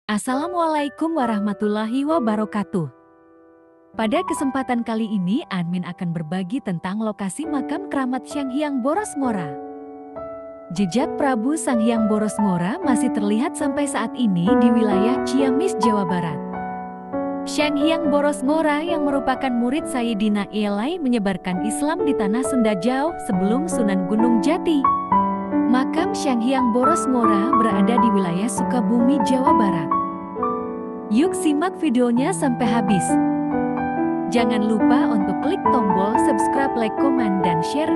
Assalamualaikum warahmatullahi wabarakatuh. Pada kesempatan kali ini, admin akan berbagi tentang lokasi makam keramat Syang Hyang Boros Ngora. Jejak Prabu Sang Hyang Boros Ngora masih terlihat sampai saat ini di wilayah Ciamis, Jawa Barat. Syang Hyang Boros Ngora yang merupakan murid Sayyidina Elai menyebarkan Islam di tanah Sunda jauh sebelum Sunan Gunung Jati. Makam Syang Hyang Boros Ngora berada di wilayah Sukabumi, Jawa Barat. Yuk simak videonya sampai habis. Jangan lupa untuk klik tombol subscribe, like, komen, dan share.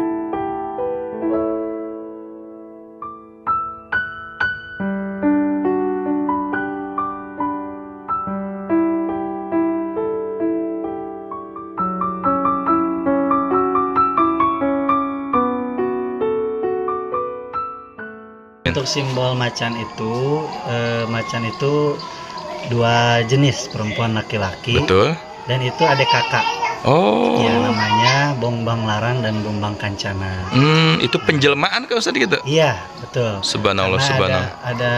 Untuk simbol macan itu dua jenis, perempuan laki-laki. Betul. Dan itu adik kakak. Oh. Ya, namanya Bongbang Larang dan Bongbang Kancana. Itu penjelmaan kau Ustaz gitu? Iya, betul. Subhanallah, subhanallah. Ada.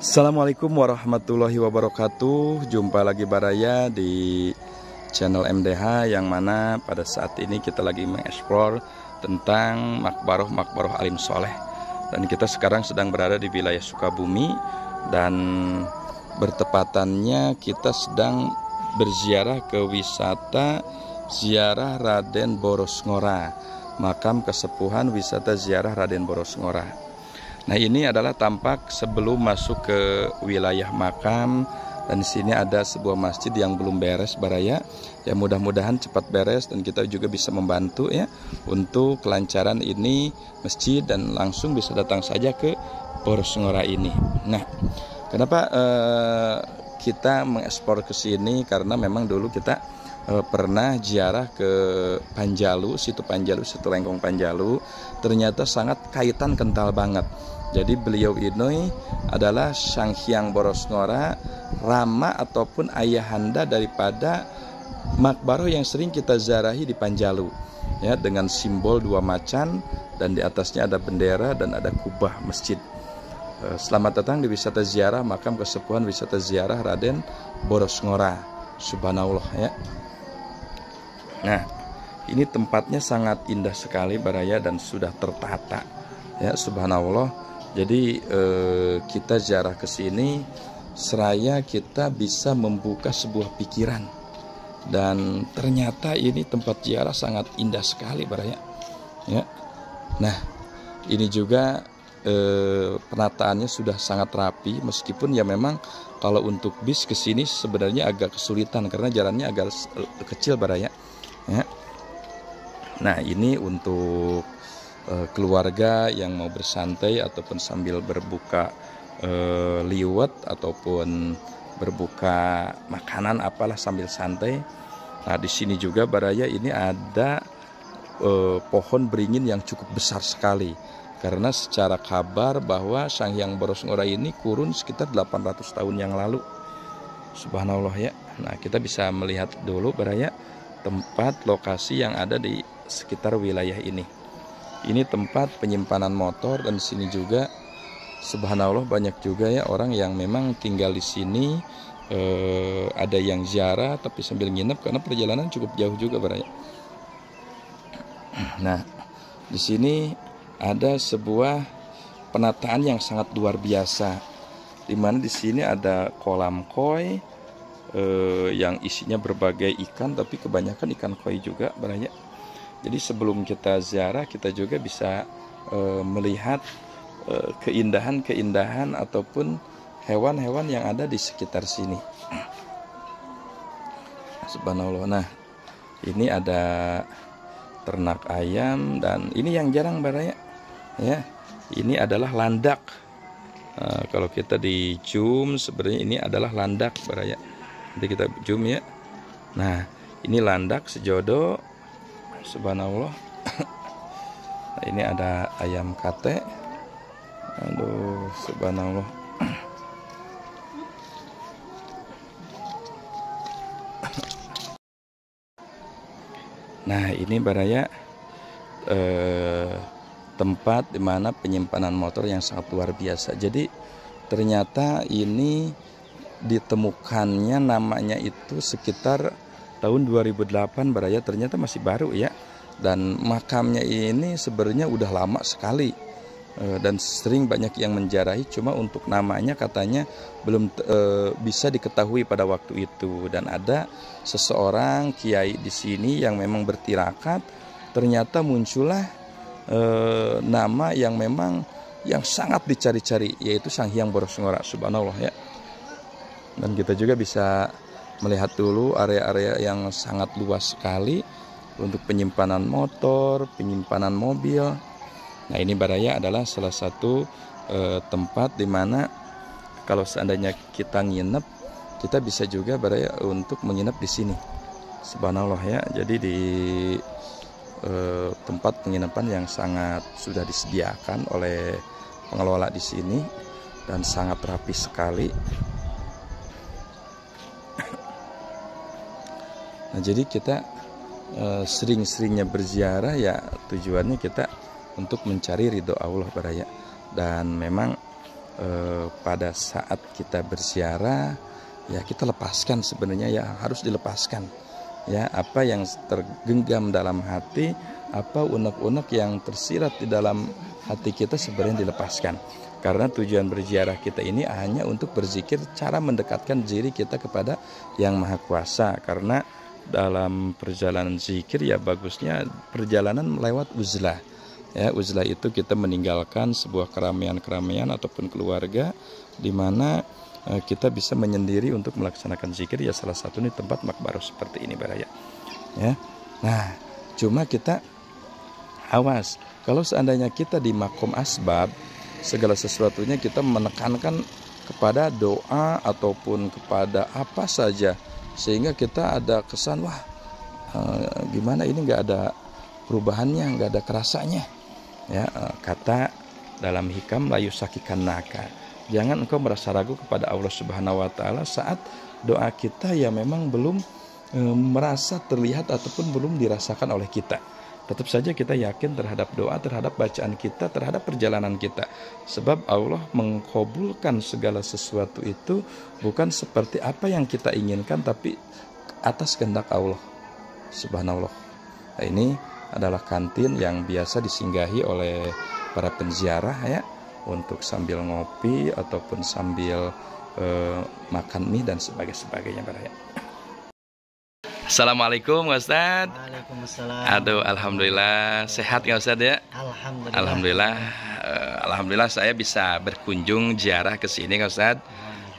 Assalamualaikum warahmatullahi wabarakatuh. Jumpa lagi Baraya di channel MDH, yang mana pada saat ini kita lagi mengeksplor tentang makbaroh alim soleh. Dan kita sekarang sedang berada di wilayah Sukabumi, dan bertepatannya kita sedang berziarah ke wisata ziarah Raden Boros Ngora, makam kesepuhan wisata ziarah Raden Boros Ngora. Nah, ini adalah tampak sebelum masuk ke wilayah makam. Dan di sini ada sebuah masjid yang belum beres Baraya. Ya, mudah-mudahan cepat beres dan kita juga bisa membantu ya untuk kelancaran ini masjid, dan langsung bisa datang saja ke Boros Ngora ini. Nah, kenapa kita mengekspor ke sini? Karena memang dulu kita pernah ziarah ke Panjalu, situ Lengkong Panjalu. Ternyata sangat kaitan kental banget. Jadi beliau ini adalah Syang Hyang Boros Ngora, rama ataupun ayahanda daripada makbaroh yang sering kita ziarahi di Panjalu, ya, dengan simbol dua macan dan di atasnya ada bendera dan ada kubah masjid. Selamat datang di wisata ziarah makam kesepuhan wisata ziarah Raden Boros Ngora. Subhanallah ya. Nah, ini tempatnya sangat indah sekali Baraya dan sudah tertata ya, subhanallah. Jadi kita ziarah ke sini seraya kita bisa membuka sebuah pikiran, dan ternyata ini tempat ziarah sangat indah sekali Baraya ya. Nah, ini juga penataannya sudah sangat rapi, meskipun ya memang kalau untuk bis ke sini sebenarnya agak kesulitan karena jalannya agak kecil Baraya ya. Nah, ini untuk keluarga yang mau bersantai ataupun sambil berbuka liwet ataupun berbuka makanan apalah sambil santai. Nah, di sini juga Baraya ini ada pohon beringin yang cukup besar sekali. Karena secara kabar bahwa Sang Hyang Boros Ngora ini kurun sekitar 800 tahun yang lalu. Subhanallah ya. Nah, kita bisa melihat dulu Baraya tempat lokasi yang ada di sekitar wilayah ini. Ini tempat penyimpanan motor, dan di sini juga subhanallah banyak juga ya orang yang memang tinggal di sini. Ada yang ziarah tapi sambil nginep karena perjalanan cukup jauh juga Baraya. Nah, di sini ada sebuah penataan yang sangat luar biasa, di mana di sini ada kolam koi yang isinya berbagai ikan, tapi kebanyakan ikan koi juga Baraya. Jadi sebelum kita ziarah kita juga bisa melihat keindahan ataupun hewan-hewan yang ada di sekitar sini. Subhanallah. Nah, ini ada ternak ayam, dan ini yang jarang Baraya ya. Ini adalah landak. Kalau kita di zoom sebenarnya ini adalah landak Baraya. Nanti kita zoom ya. Nah, ini landak sejodo. Subhanallah. Nah, ini ada ayam kate. Aduh, subhanallah. Nah, ini Baraya tempat dimana penyimpanan motor yang sangat luar biasa. Jadi ternyata ini ditemukannya namanya itu sekitar tahun 2008 Baraya, ternyata masih baru ya. Dan makamnya ini sebenarnya udah lama sekali dan sering banyak yang menjarahi, cuma untuk namanya katanya belum bisa diketahui pada waktu itu. Dan ada seseorang kiai di sini yang memang bertirakat, ternyata muncullah nama yang memang yang sangat dicari-cari, yaitu Sang Hyang Boros Ngora, subhanallah ya. Dan kita juga bisa melihat dulu area-area yang sangat luas sekali untuk penyimpanan motor, penyimpanan mobil. Nah, ini Baraya adalah salah satu tempat di mana kalau seandainya kita nginep, kita bisa juga Baraya untuk menginap di sini. Subhanallah ya. Jadi di tempat penginapan yang sangat sudah disediakan oleh pengelola di sini dan sangat rapi sekali. Nah, jadi kita sering-seringnya berziarah ya tujuannya kita untuk mencari ridho Allah Baraya. Dan memang pada saat kita berziarah ya kita lepaskan, sebenarnya ya harus dilepaskan ya apa yang tergenggam dalam hati, apa unek-unek yang tersirat di dalam hati kita sebenarnya dilepaskan. Karena tujuan berziarah kita ini hanya untuk berzikir, cara mendekatkan diri kita kepada Yang Maha Kuasa. Karena dalam perjalanan zikir ya bagusnya perjalanan melewat uzlah. Ya, uzlah itu kita meninggalkan sebuah keramaian-keramaian ataupun keluarga di mana kita bisa menyendiri untuk melaksanakan zikir. Ya salah satu ini tempat makbaroh seperti ini Baraya. Ya. Nah, cuma kita awas kalau seandainya kita di makom asbab, segala sesuatunya kita menekankan kepada doa ataupun kepada apa saja, sehingga kita ada kesan wah gimana ini nggak ada perubahannya, nggak ada kerasanya ya. Kata dalam hikam layu sakikan naka, jangan engkau merasa ragu kepada Allah Subhanahu Wa Taala saat doa kita ya memang belum merasa terlihat ataupun belum dirasakan oleh kita. Tetap saja kita yakin terhadap doa, terhadap bacaan kita, terhadap perjalanan kita. Sebab Allah mengkabulkan segala sesuatu itu bukan seperti apa yang kita inginkan, tapi atas kehendak Allah. Subhanallah. Nah, ini adalah kantin yang biasa disinggahi oleh para penziarah ya, untuk sambil ngopi ataupun sambil makan mie dan sebagainya. Assalamualaikum Ustadz. Waalaikumsalam. Aduh, alhamdulillah sehat ya Ustadz ya. Alhamdulillah. Alhamdulillah saya bisa berkunjung ziarah ke sini Ustadz.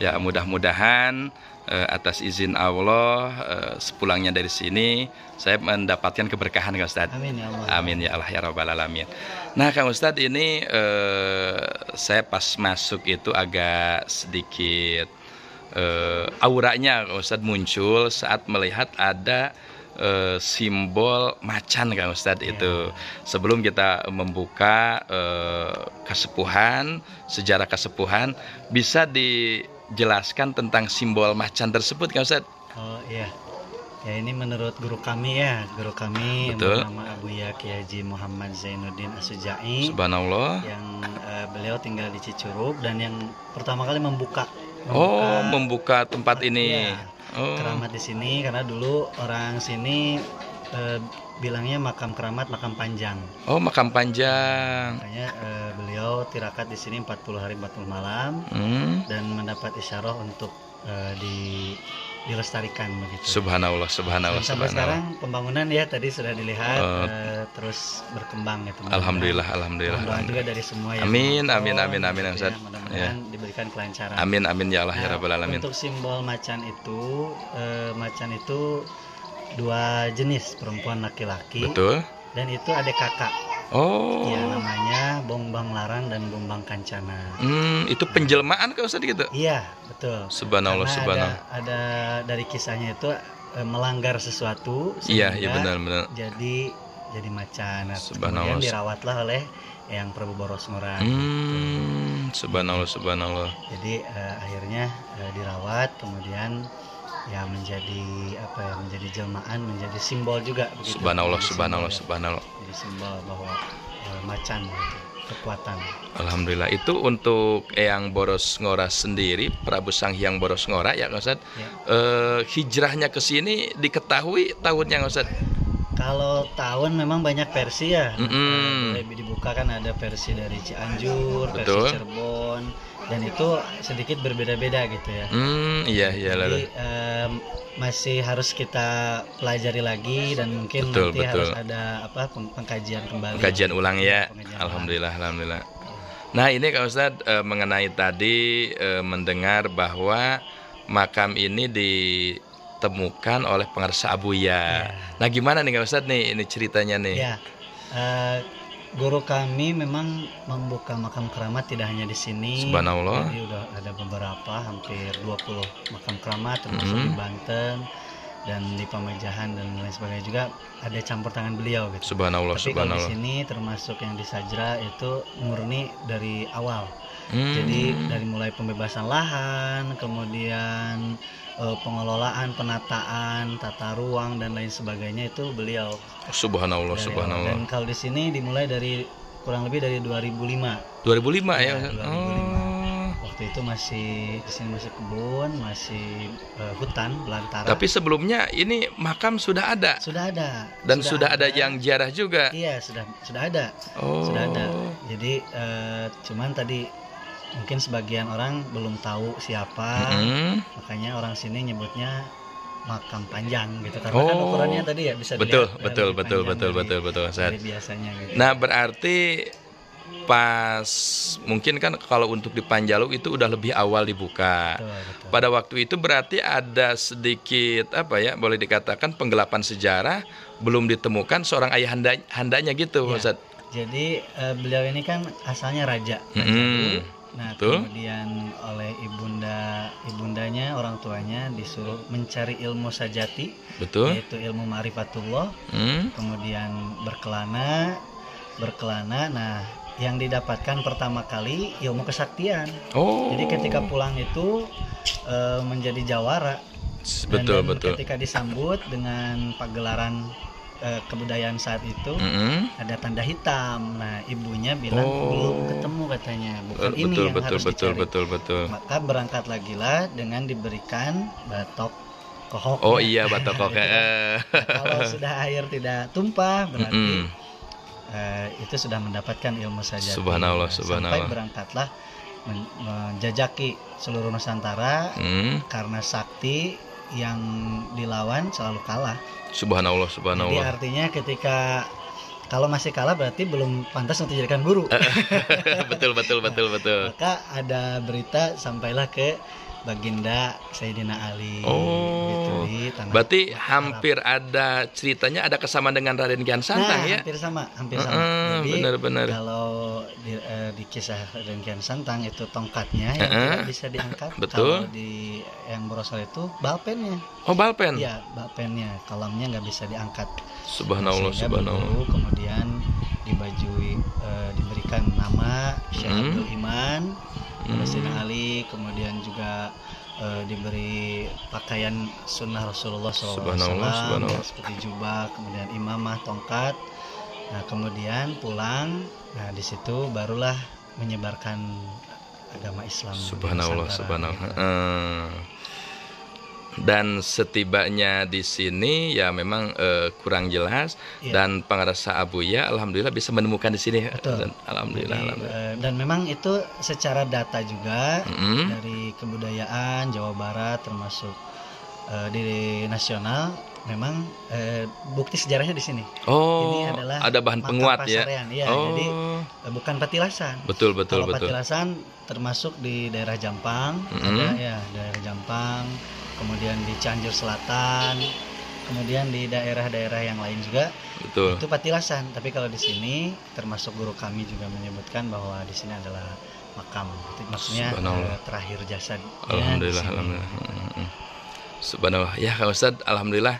Ya mudah-mudahan atas izin Allah sepulangnya dari sini saya mendapatkan keberkahan Kang Ustadz. Amin ya Allah. Amin ya Allah ya Rabbal Alamin. Nah Kang Ustadz ini saya pas masuk itu agak sedikit auranya Ustadz muncul saat melihat ada simbol macan Kang Ustadz itu. Sebelum kita membuka kesepuhan, sejarah kesepuhan, bisa dijelaskan tentang simbol macan tersebut Kang Ustadz? Oh iya. Ya ini menurut guru kami ya, bernama Abuya Kiai Haji Muhammad Zainuddin As-Sujai. Subhanallah. Yang beliau tinggal di Cicurug dan yang pertama kali membuka tempat ini. Ya, keramat di sini karena dulu orang sini bilangnya makam keramat, makam panjang. Oh, makam panjang. Makanya beliau tirakat di sini 40 hari 40 malam dan mendapat isyarah untuk dilestarikan begitu. Subhanallah. Sampai sekarang pembangunan ya tadi sudah dilihat terus berkembang gitu. Alhamdulillah. Doa juga dari semua ya. Amin Ustaz. Mudah-mudahan diberikan kelancaran. Amin ya Allah ya Rabbal Alamin. Untuk simbol macan itu dua jenis, perempuan laki-laki. Betul. Dan itu ada kakak. Oh. Ya namanya Bongbang Larang dan Bongbang Kancana. Itu penjelmaan kan Ustaz gitu? Iya, betul. Subhanallah. Ada dari kisahnya itu melanggar sesuatu. Iya benar. Jadi macan. Subhanallah. Kemudian dirawatlah oleh Eyang Prabu Boros Ngora. Subhanallah. Jadi akhirnya dirawat, kemudian ya menjadi jelmaan, menjadi simbol juga begitu. Subhanallah. Jadi simbol bahwa macan gitu. kekuatan. Alhamdulillah. Itu untuk Eyang Boros Ngora sendiri, Prabu Sanghyang Boros Ngora ya Kang Ustadz. Ya. Hijrahnya ke sini diketahui tahunnya Kang Ustadz. Kalau tahun memang banyak versi ya. Boleh dibuka kan, ada versi dari Cianjur, Betul. versi Cirebon, dan itu sedikit berbeda-beda gitu ya. Iya Jadi masih harus kita pelajari lagi, dan mungkin nanti harus ada pengkajian kembali. Pengkajian ulang ya. Pengkajian Alhamdulillah. Nah ini Kang Ustadz mengenai tadi mendengar bahwa makam ini ditemukan oleh pengarsa Abuya. Nah gimana nih Kang Ustadz nih ini ceritanya nih? Ya, guru kami memang membuka makam keramat tidak hanya di sini. Subhanallah. Jadi udah ada beberapa, hampir 20 makam keramat, termasuk di Banten dan di Pamajahan dan lain sebagainya, juga ada campur tangan beliau gitu. Subhanallah. Tapi kalau di sini termasuk yang di Sajra itu murni dari awal. Jadi dari mulai pembebasan lahan, kemudian pengelolaan, penataan, tata ruang dan lain sebagainya itu beliau. Subhanallah. Dan kalau di sini dimulai dari kurang lebih dari 2005. 2005 ya. 2005. Waktu itu masih di sini masih kebun, masih hutan belantara. Tapi sebelumnya ini makam sudah ada. Sudah ada. Dan sudah ada yang ziarah juga. Iya, sudah ada. Sudah ada. Jadi cuman tadi mungkin sebagian orang belum tahu siapa, makanya orang sini nyebutnya makam panjang gitu, karena kan ukurannya tadi ya bisa dilihat. Betul Ustaz. Dari biasanya gitu. Nah berarti pas mungkin kan kalau untuk di Panjalu itu udah lebih awal dibuka. Betul. Pada waktu itu berarti ada sedikit boleh dikatakan penggelapan sejarah, belum ditemukan seorang ayahandanya gitu, Ustaz. Jadi beliau ini kan asalnya raja dulu. Nah, kemudian oleh ibundanya, orang tuanya disuruh mencari ilmu sajati, yaitu ilmu ma'rifatullah. Kemudian berkelana. Nah, yang didapatkan pertama kali ilmu kesaktian. Jadi ketika pulang itu menjadi jawara. Dan ketika disambut dengan pagelaran kebudayaan saat itu, ada tanda hitam. Nah, ibunya bilang belum ketemu katanya, bukan ini yang harus dicari. Betul. Maka berangkat lagi lah dengan diberikan batok kohok. Batok kohok. Nah, kalau sudah air tidak tumpah berarti itu sudah mendapatkan ilmu sajati. Subhanallah. Sampai berangkatlah menjajaki seluruh Nusantara, karena sakti yang dilawan selalu kalah. Subhanallah. Jadi artinya ketika kalau masih kalah berarti belum pantas untuk dijadikan guru. Betul. Maka ada berita sampailah ke Baginda Sayyidina Ali. Berarti hampir ada ceritanya ada kesamaan dengan Raden Kian Santang ya? Hampir sama. Jadi benar. kalau di kisah Raden Kian Santang itu tongkatnya yang tidak bisa diangkat. Betul. Kalau di yang Borosal itu balpennya. Balpen? Iya, balpennya, kalamnya nggak bisa diangkat. Subhanallah. Kemudian diberikan nama Syekh Abdul Iman, Sayyidina Ali, kemudian juga diberi pakaian sunnah Rasulullah SAW, seperti jubah, kemudian imamah, tongkat. Nah, kemudian pulang, nah di situ barulah menyebarkan agama Islam. Subhanallah. Dan setibanya di sini ya memang kurang jelas, dan pengarsa Abuya alhamdulillah bisa menemukan di sini. Betul. Alhamdulillah. Dan memang itu secara data juga dari kebudayaan Jawa Barat termasuk di nasional, memang bukti sejarahnya di sini. Ini adalah ada bahan penguat ya. Jadi bukan petilasan. Betul. Kalau petilasan termasuk di daerah Jampang, ada ya daerah Jampang. Kemudian di Cianjur Selatan, kemudian di daerah-daerah yang lain juga. Itu petilasan. Tapi kalau di sini termasuk guru kami juga menyebutkan bahwa di sini adalah makam. Maksudnya terakhir jasad. Alhamdulillah. Subhanallah. Ya Kak Ustadz, alhamdulillah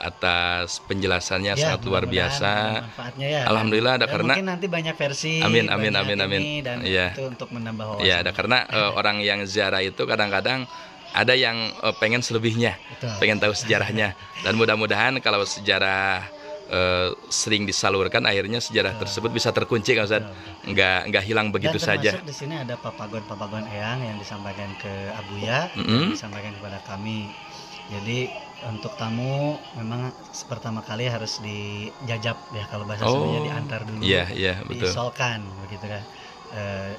atas penjelasannya sangat luar biasa. Manfaatnya ya. Alhamdulillah ada karena mungkin nanti banyak versi. Amin. Dan itu untuk menambah wawasan. Ya, ada karena orang yang ziarah itu kadang-kadang ada yang pengen selebihnya, pengen tahu sejarahnya. Dan mudah-mudahan kalau sejarah sering disalurkan, akhirnya sejarah tersebut bisa terkunci kan Ustaz, nggak hilang begitu saja. Di sini ada papagon eyang yang disampaikan ke Abuya, yang disampaikan kepada kami. Jadi untuk tamu memang pertama kali harus dijajab ya, kalau bahasa Sundanya diantar dulu, diisolkan begitu kan,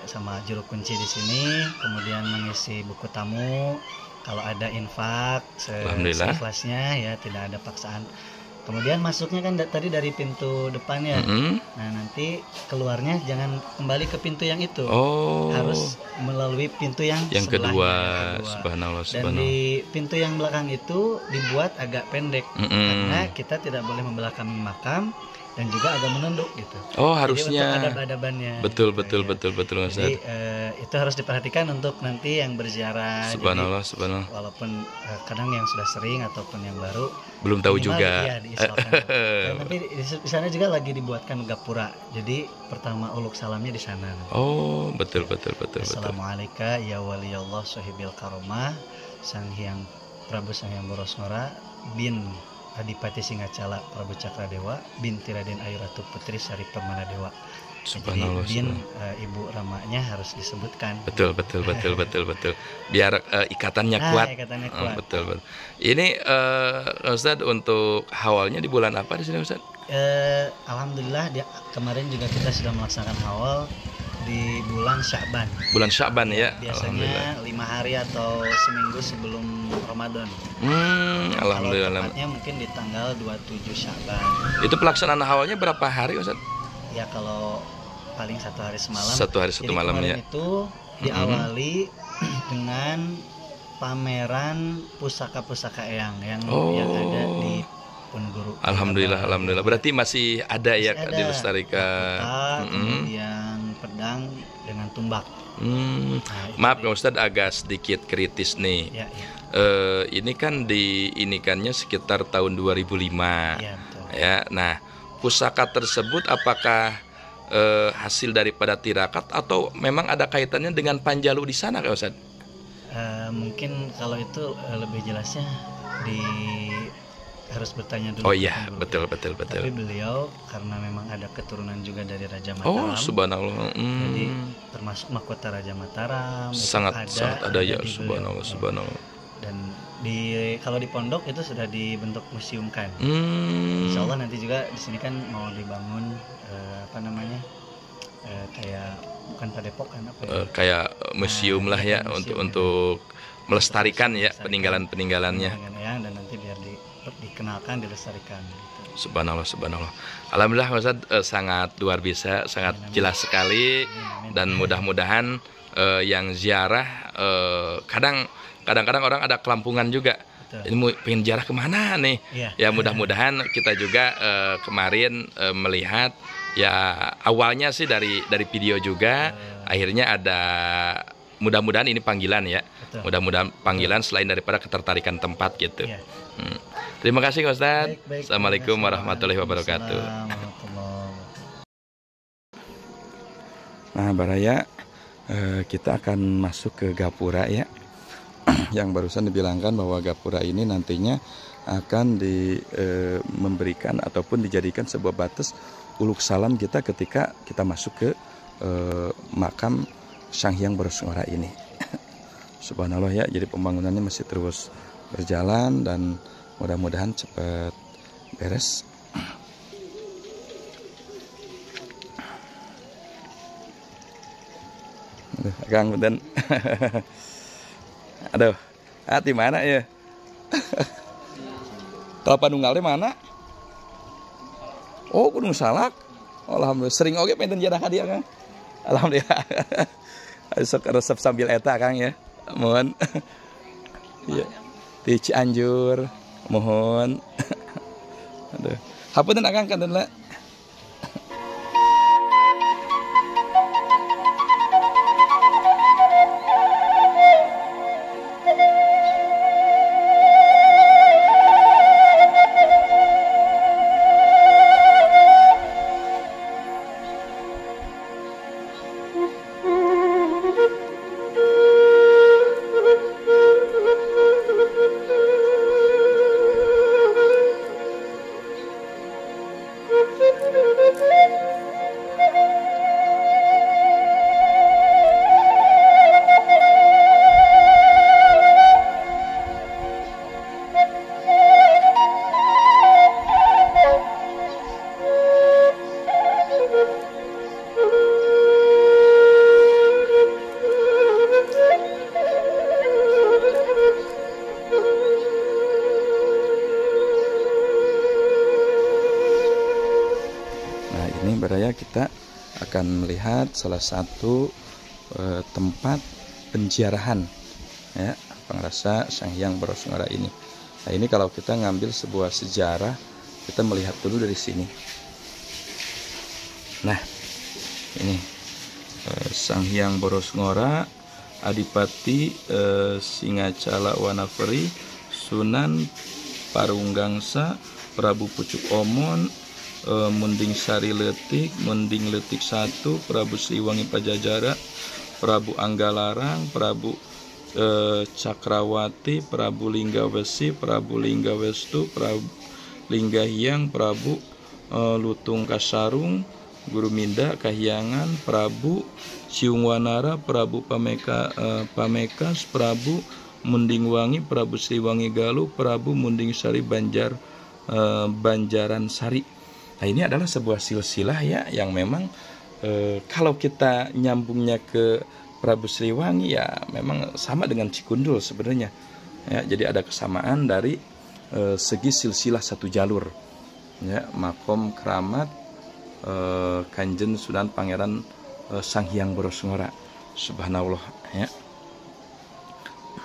sama juru kunci di sini, kemudian mengisi buku tamu, kalau ada infak seikhlasnya ya, tidak ada paksaan. Kemudian masuknya kan tadi dari pintu depan ya. Nah nanti keluarnya jangan kembali ke pintu yang itu, harus melalui pintu yang kedua. Subhanallah, Dan di pintu yang belakang itu dibuat agak pendek, karena kita tidak boleh membelakangi makam dan juga agak menunduk gitu. Harusnya. Jadi untuk adab-adabannya. Betul. Jadi itu harus diperhatikan untuk nanti yang berziarah. Subhanallah. Walaupun kadang yang sudah sering ataupun yang baru belum tahu juga. Iya, diisolkan. Dan nanti di sana juga lagi dibuatkan gapura. Jadi pertama uluk salamnya di sana. Betul. Assalamualaikum ya waliyallah sahibil karomah, Sang Hyang Prabu Sang Hyang Boros Ngora bin Adipati Singacala Prabu Cakradewa binti Raden Ayu Ratu Putri Sari Permanadewa. Subhanallah. Jadi ibu ramanya harus disebutkan. Betul. Biar ikatannya kuat. Betul. Ini Ustaz, untuk hawalnya di bulan apa di sini Ustaz? Alhamdulillah kemarin juga kita sudah melaksanakan hawal di bulan Sya'ban. Bulan Sya'ban ya. Biasanya 5 hari atau seminggu sebelum Ramadan. Alhamdulillah. Kalau tepatnya mungkin di tanggal 27 Sya'ban. Itu pelaksanaan hawalnya berapa hari Ustaz? Ya kalau paling 1 hari semalam. 1 hari 1 malam ya. Itu diawali dengan pameran pusaka-pusaka eyang yang ada di Ponegoro. Alhamdulillah. Berarti masih ada ya dilestarikan. Kemudian pedang dengan tumbak. Maaf ya Ustadz, agak sedikit kritis nih. Ini kan diinikannya sekitar tahun 2005. Ya, nah pusaka tersebut apakah hasil daripada tirakat atau memang ada kaitannya dengan Panjalu di sana Kak Ustadz? Mungkin kalau itu lebih jelasnya harus bertanya dulu. Betul. Tapi beliau karena memang ada keturunan juga dari Raja Mataram. Subhanallah. Jadi termasuk mahkota Raja Mataram. Sangat ada ya, subhanallah. Dan kalau di pondok itu sudah dibentuk museum kan. Insya Allah nanti juga di sini kan mau dibangun kayak bukan padepokan kayak museum lah ya, untuk melestarikan ya peninggalannya. Dan nanti biar dikenalkan, dilestarikan gitu. Subhanallah. Alhamdulillah Ustaz, sangat luar biasa, sangat jelas sekali. Dan mudah-mudahan yang ziarah, kadang-kadang orang ada kelampungan juga. Ini mau pengen ziarah kemana nih? Ya mudah-mudahan kita juga kemarin melihat ya, awalnya sih dari video juga, akhirnya ada, mudah-mudahan ini panggilan ya. Mudah-mudahan panggilan selain daripada ketertarikan tempat gitu. Terima kasih Ustaz. Assalamualaikum warahmatullahi wabarakatuh. Nah Baraya, kita akan masuk ke gapura ya. Yang barusan dibilangkan bahwa gapura ini nantinya akan memberikan ataupun dijadikan sebuah batas uluk salam kita ketika kita masuk ke makam Sang Hyang Boros Ngora ini. Subhanallah ya, jadi pembangunannya masih terus berjalan dan mudah-mudahan cepat beres. Aduh, Kang Buden. Aduh, di mana ya? Kelapa Nunggalnya mana? Gunung Salak. Alhamdulillah, sering oge penten jadah ka dia Kang. Alhamdulillah. Sok resep sambil eta Kang ya. Mohon. Iya. Di Cianjur. Mohon. Aduh. Hapunten Akang kanten. Baraya, kita akan melihat salah satu tempat penziarahan ya Pangarasa Sang Hyang Borosngora ini. Nah, ini kalau kita ngambil sebuah sejarah, kita melihat dulu dari sini. Nah, ini Sang Hyang Borosngora, Adipati Singacala Wanaferi, Sunan Parunggangsa, Prabu Pucuk Omon, Munding Sari Letik, Munding Letik 1, Prabu Sriwangi Pajajara, Prabu Anggalarang, Prabu Cakrawati, Prabu Linggawesi, Prabu Linggawestu, Prabu Linggahyang, Prabu Lutung Kasarung, Guru Minda Kahyangan, Prabu Siungwanara, Prabu Pamekas, Prabu Munding Wangi, Prabu Sriwangi Galuh, Prabu Munding Sari Banjaran Sari. Nah, ini adalah sebuah silsilah ya yang memang kalau kita nyambungnya ke Prabu Sriwangi ya memang sama dengan Cikundul sebenarnya. Ya, jadi ada kesamaan dari segi silsilah satu jalur. Ya, makom keramat Kanjeng Sunan Pangeran Sang Hyang Borosngora. Subhanallah ya.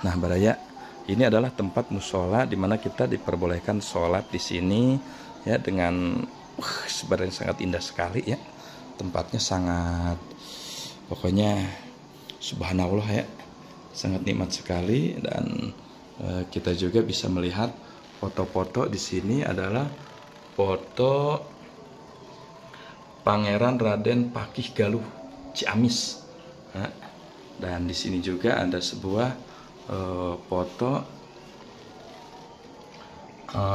Nah, Baraya, ini adalah tempat musola di mana kita diperbolehkan sholat di sini ya dengan sebenarnya sangat indah sekali ya. Tempatnya sangat pokoknya subhanallah ya. Sangat nikmat sekali dan kita juga bisa melihat foto-foto di sini adalah foto Pangeran Raden Pakih Galuh Ciamis. Ya. Dan di sini juga ada sebuah foto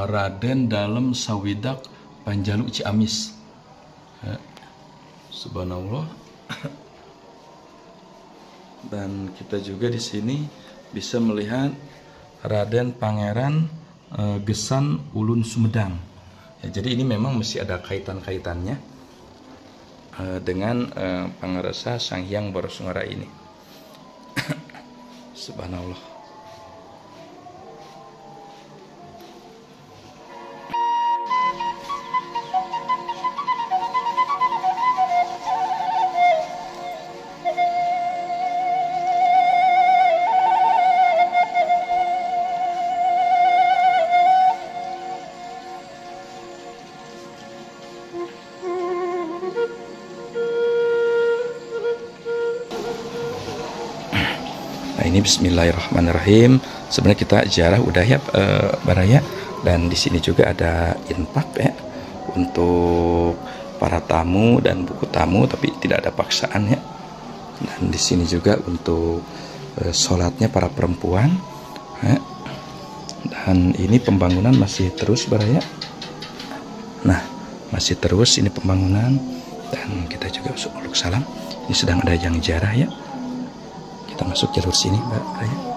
Raden Dalem Sawidak Panjalu Ciamis. Ya. Subhanallah. Dan kita juga di sini bisa melihat Raden Pangeran Gesan Ulun Sumedang. Ya, jadi ini memang masih ada kaitan-kaitannya dengan Pangarasa Sang Hyang Borosngora ini. Subhanallah. Nah, ini Bismillahirrahmanirrahim. Sebenarnya kita ziarah udah ya Baraya, dan di sini juga ada infak ya untuk para tamu dan buku tamu, tapi tidak ada paksaan ya. Dan di sini juga untuk sholatnya para perempuan ya. Dan ini pembangunan masih terus Baraya. Nah, masih terus ini pembangunan, dan kita juga masuk salam. Ini sedang ada yang ziarah ya. Kita masuk jalur sini, Mbak Raya.